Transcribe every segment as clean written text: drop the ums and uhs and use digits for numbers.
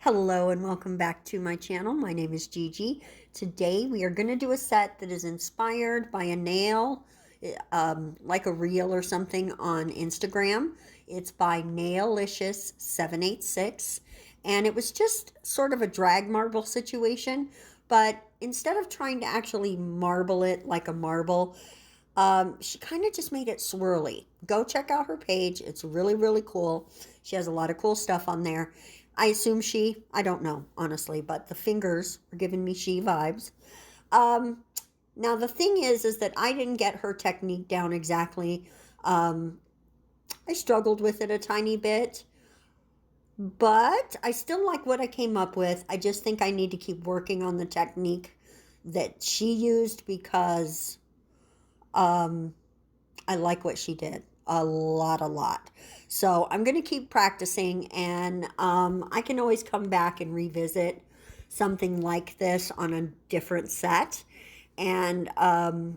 Hello and welcome back to my channel. My name is Gigi. Today we are going to do a set that is inspired by a nail, like a reel or something on Instagram. It's by Naillicious786, and it was just sort of a drag marble situation, but instead of trying to actually marble it like a marble, she kind of just made it swirly. Go check out her page. It's really, really cool. She has a lot of cool stuff on there. I assume I don't know, honestly, but the fingers are giving me she vibes. Now, the thing is that I didn't get her technique down exactly. I struggled with it a tiny bit, but I still like what I came up with. I just think I need to keep working on the technique that she used because I like what she did a lot. So I'm going to keep practicing, and I can always come back and revisit something like this on a different set, and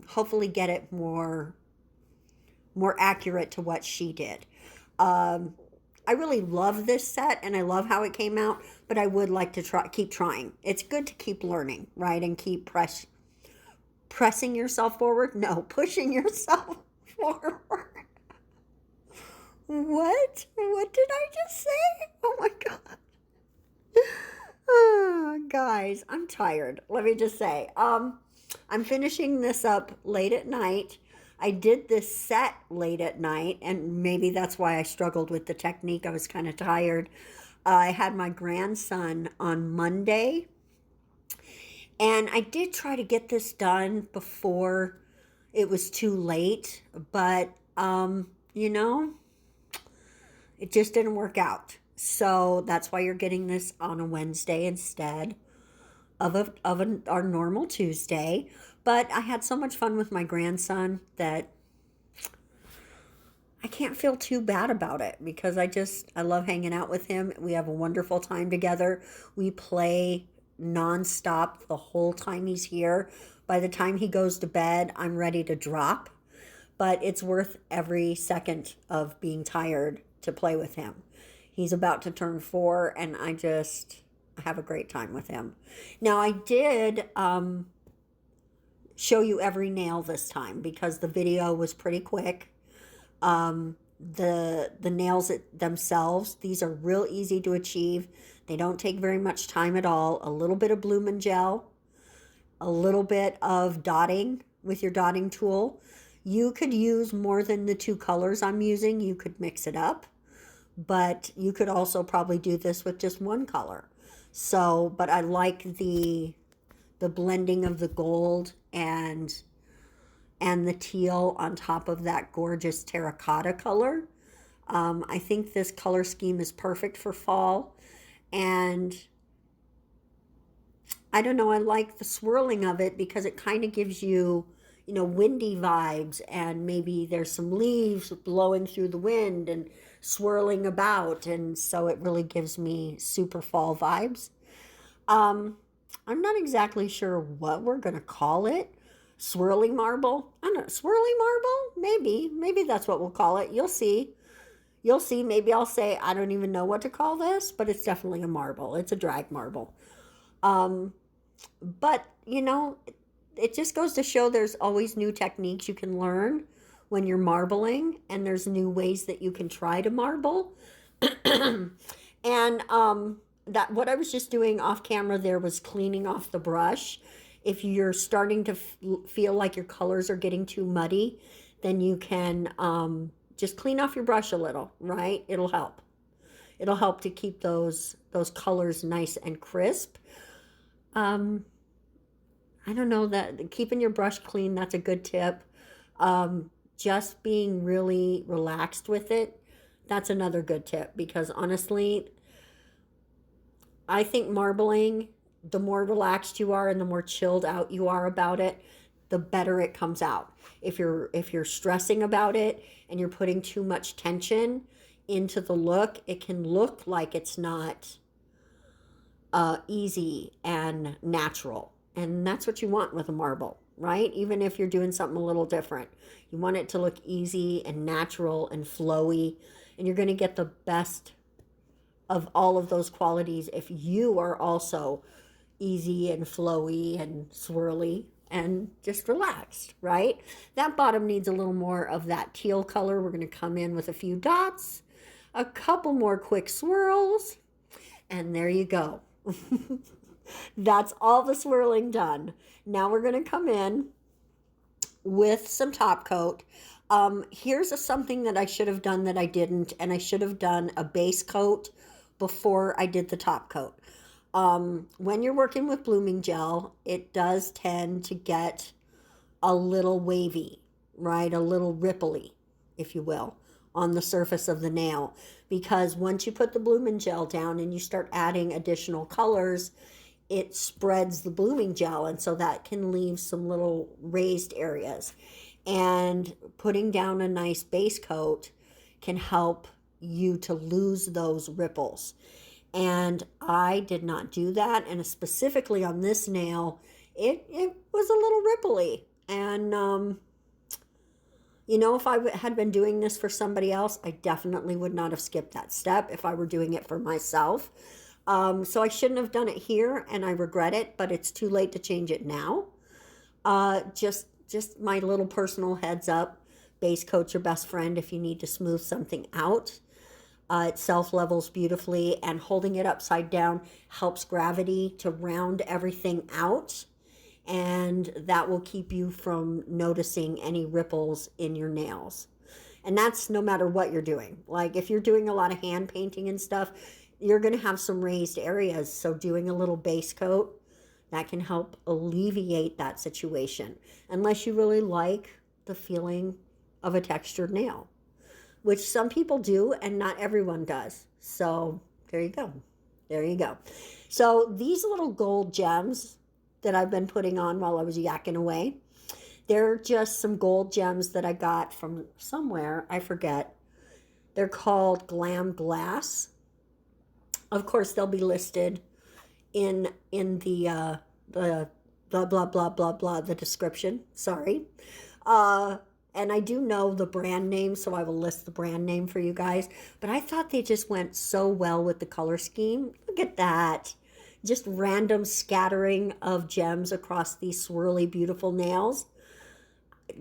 hopefully get it more accurate to what she did. I really love this set, and I love how it came out, but I would like to keep trying. It's good to keep learning, right, and keep pressing yourself forward. No, pushing yourself forward. What did I just say? Oh my god. Oh, guys, I'm tired. Let me just say, I'm finishing this up late at night. I did this set late at night, and maybe that's why I struggled with the technique. I was kind of tired. I had my grandson on Monday, and I did try to get this done before it was too late, but, it just didn't work out. So that's why you're getting this on a Wednesday instead of our normal Tuesday. But I had so much fun with my grandson that I can't feel too bad about it, because I love hanging out with him. We have a wonderful time together. We play nonstop the whole time he's here. By the time he goes to bed, I'm ready to drop. But it's worth every second of being tired to play with him. He's about to turn 4, and I have a great time with him. Now, I did show you every nail this time because the video was pretty quick. The nails themselves, these are real easy to achieve. They don't take very much time at all. A little bit of Bloomin' Gel, a little bit of dotting with your dotting tool. You could use more than the 2 colors I'm using. You could mix it up, but you could also probably do this with just 1 color. So, but I like the blending of the gold and the teal on top of that gorgeous terracotta color. I think this color scheme is perfect for fall, and I don't know, I like the swirling of it because it kind of gives you, windy vibes, and maybe there's some leaves blowing through the wind and swirling about, and so it really gives me super fall vibes. I'm not exactly sure what we're going to call it. Swirly marble? I don't know, swirly marble? Maybe that's what we'll call it. You'll see. Maybe I'll say, I don't even know what to call this, but it's definitely a marble. It's a drag marble. But, it just goes to show there's always new techniques you can learn when you're marbling, and there's new ways that you can try to marble. And that what I was just doing off camera there was cleaning off the brush. If you're starting to feel like your colors are getting too muddy, then you can just clean off your brush a little, right? It'll help. It'll help to keep those colors nice and crisp. I don't know, that keeping your brush clean, that's a good tip. Just being really relaxed with it, that's another good tip, because honestly, I think marbling, the more relaxed you are and the more chilled out you are about it, the better it comes out. If you're stressing about it and you're putting too much tension into the look, it can look like it's not easy and natural. And that's what you want with a marble. right? Even if you're doing something a little different. You want it to look easy and natural and flowy, and you're going to get the best of all of those qualities if you are also easy and flowy and swirly and just relaxed, right? That bottom needs a little more of that teal color. We're going to come in with a few dots, a couple more quick swirls, and there you go. That's all the swirling done. Now we're going to come in with some top coat. Here's something that I should have done that I didn't, and I should have done a base coat before I did the top coat. When you're working with blooming gel, it does tend to get a little wavy, right? A little ripply, if you will, on the surface of the nail. Because once you put the blooming gel down and you start adding additional colors, it spreads the blooming gel, and so that can leave some little raised areas. And putting down a nice base coat can help you to lose those ripples. And I did not do that, and specifically on this nail, it was a little ripply. And if I had been doing this for somebody else, I definitely would not have skipped that step if I were doing it for myself. So I shouldn't have done it here, and I regret it, but it's too late to change it now. Just my little personal heads up. Base coat's your best friend if you need to smooth something out. It self-levels beautifully, and holding it upside down helps gravity to round everything out, and that will keep you from noticing any ripples in your nails. And that's no matter what you're doing. Like if you're doing a lot of hand painting and stuff, you're going to have some raised areas. So doing a little base coat, that can help alleviate that situation. Unless you really like the feeling of a textured nail, which some people do and not everyone does. So there you go. There you go. So these little gold gems that I've been putting on while I was yakking away, they're just some gold gems that I got from somewhere. I forget. They're called Glam Glass. Of course, they'll be listed in the blah, blah, blah, blah, blah, the description. Sorry. And I do know the brand name, so I will list the brand name for you guys. But I thought they just went so well with the color scheme. Look at that. Just random scattering of gems across these swirly, beautiful nails.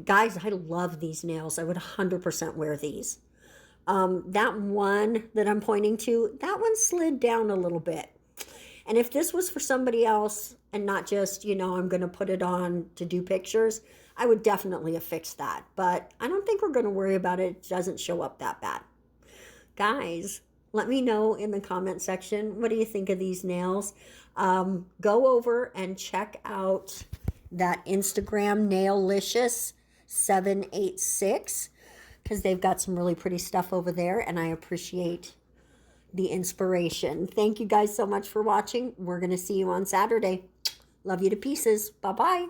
Guys, I love these nails. I would 100% wear these. That one that I'm pointing to, that one slid down a little bit. And if this was for somebody else and not just, I'm going to put it on to do pictures, I would definitely have fixed that. But I don't think we're going to worry about it. It doesn't show up that bad. Guys, let me know in the comment section, what do you think of these nails? Go over and check out that Instagram Naillicious786, because they've got some really pretty stuff over there, and I appreciate the inspiration. Thank you guys so much for watching. We're going to see you on Saturday. Love you to pieces. Bye-bye.